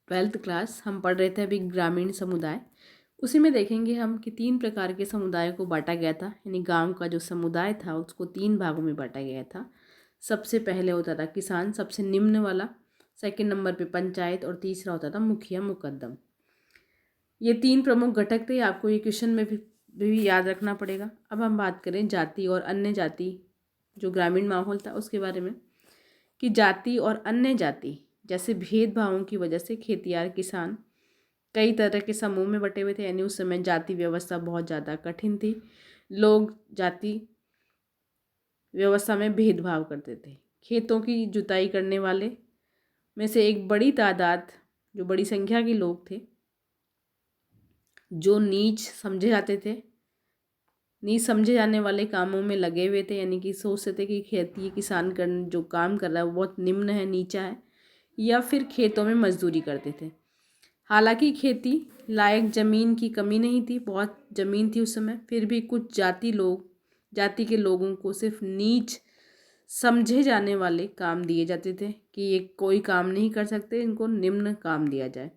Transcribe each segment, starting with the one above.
Twelfth class हम पढ़ रहे थे अभी ग्रामीण समुदाय। उसी में देखेंगे हम कि 3 प्रकार के समुदाय को बांटा गया था, यानी गांव का जो समुदाय था उसको 3 भागों में बांटा गया था। सबसे पहले होता था किसान, सबसे निम्न वाला, सेकंड नंबर पे पंचायत और तीसरा होता था मुखिया मुकद्दम। ये 3 प्रमुख घटक थे, आपको ये क्वेश्चन में भी याद रखना पड़ेगा। अब हम बात करें जाति और अन्य जाति, जो ग्रामीण माहौल था उसके बारे में, कि जाति और अन्य जाति जैसे भेदभावों की वजह से खेतियार किसान कई तरह के समूह में बटे हुए थे, यानी उस समय जाति व्यवस्था बहुत ज़्यादा कठिन थी। लोग जाति व्यवस्था में भेदभाव करते थे। खेतों की जुताई करने वाले में से एक बड़ी तादाद, जो बड़ी संख्या के लोग थे, जो नीच समझे जाते थे, नीच समझे जाने वाले कामों में लगे हुए थे, यानी कि सोचते थे कि खेती किसान कर जो काम कर रहा है वो बहुत निम्न है, नीचा है, या फिर खेतों में मजदूरी करते थे। हालांकि खेती लायक ज़मीन की कमी नहीं थी, बहुत ज़मीन थी उस समय, फिर भी कुछ जाति के लोगों को सिर्फ नीच समझे जाने वाले काम दिए जाते थे कि ये कोई काम नहीं कर सकते, इनको निम्न काम दिया जाए।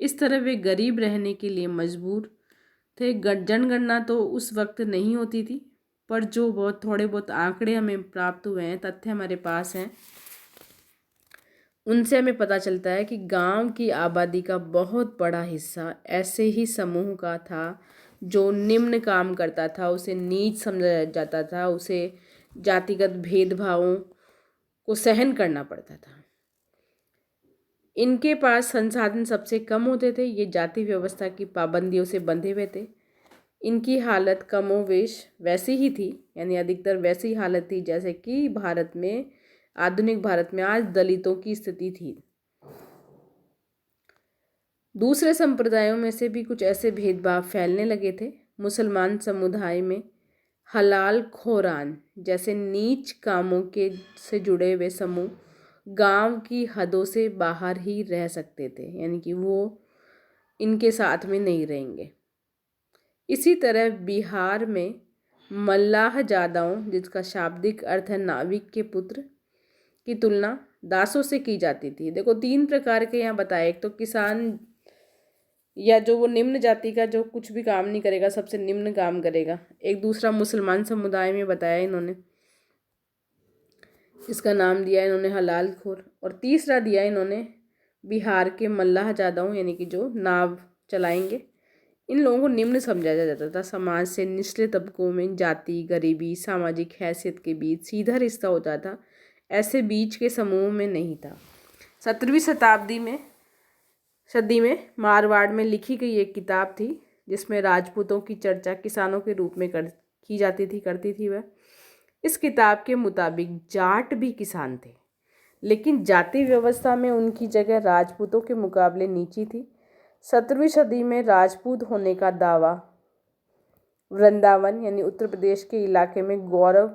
इस तरह वे गरीब रहने के लिए मजबूर थे। जनगणना तो उस वक्त नहीं होती थी, पर जो बहुत थोड़े बहुत आंकड़े हमें प्राप्त हुए हैं, तथ्य हमारे पास हैं, उनसे हमें पता चलता है कि गांव की आबादी का बहुत बड़ा हिस्सा ऐसे ही समूह का था जो निम्न काम करता था, उसे नीच समझा जाता था, उसे जातिगत भेदभावों को सहन करना पड़ता था। इनके पास संसाधन सबसे कम होते थे, ये जाति व्यवस्था की पाबंदियों से बंधे हुए थे। इनकी हालत कमोवेश वैसी ही थी, यानी अधिकतर वैसी हालत थी जैसे कि भारत में, आधुनिक भारत में आज दलितों की स्थिति थी। दूसरे संप्रदायों में से भी कुछ ऐसे भेदभाव फैलने लगे थे। मुसलमान समुदाय में हलाल खोरान जैसे नीच कामों के से जुड़े हुए समूह गांव की हदों से बाहर ही रह सकते थे, यानी कि वो इनके साथ में नहीं रहेंगे। इसी तरह बिहार में मल्लाह जादाओं, जिसका शाब्दिक अर्थ है नाविक के पुत्र, की तुलना दासों से की जाती थी। देखो 3 प्रकार के यहाँ बताए, एक तो किसान या जो वो निम्न जाति का जो कुछ भी काम नहीं करेगा, सबसे निम्न काम करेगा। एक दूसरा मुसलमान समुदाय में बताया इन्होंने, इसका नाम दिया इन्होंने हलाल खोर, और तीसरा दिया इन्होंने बिहार के मल्लाह जादाओं, यानी कि जो नाव चलाएंगे। इन लोगों को निम्न समझा जाता था। समाज से निचले तबकों में जाति, गरीबी, सामाजिक हैसियत के बीच सीधा रिश्ता होता था, ऐसे बीच के समूह में नहीं था। 17वीं सदी में मारवाड़ में लिखी गई एक किताब थी जिसमें राजपूतों की चर्चा किसानों के रूप में करती थी वह। इस किताब के मुताबिक जाट भी किसान थे, लेकिन जाति व्यवस्था में उनकी जगह राजपूतों के मुकाबले नीची थी। 17वीं सदी में राजपूत होने का दावा वृंदावन, यानी उत्तर प्रदेश के इलाके में गौरव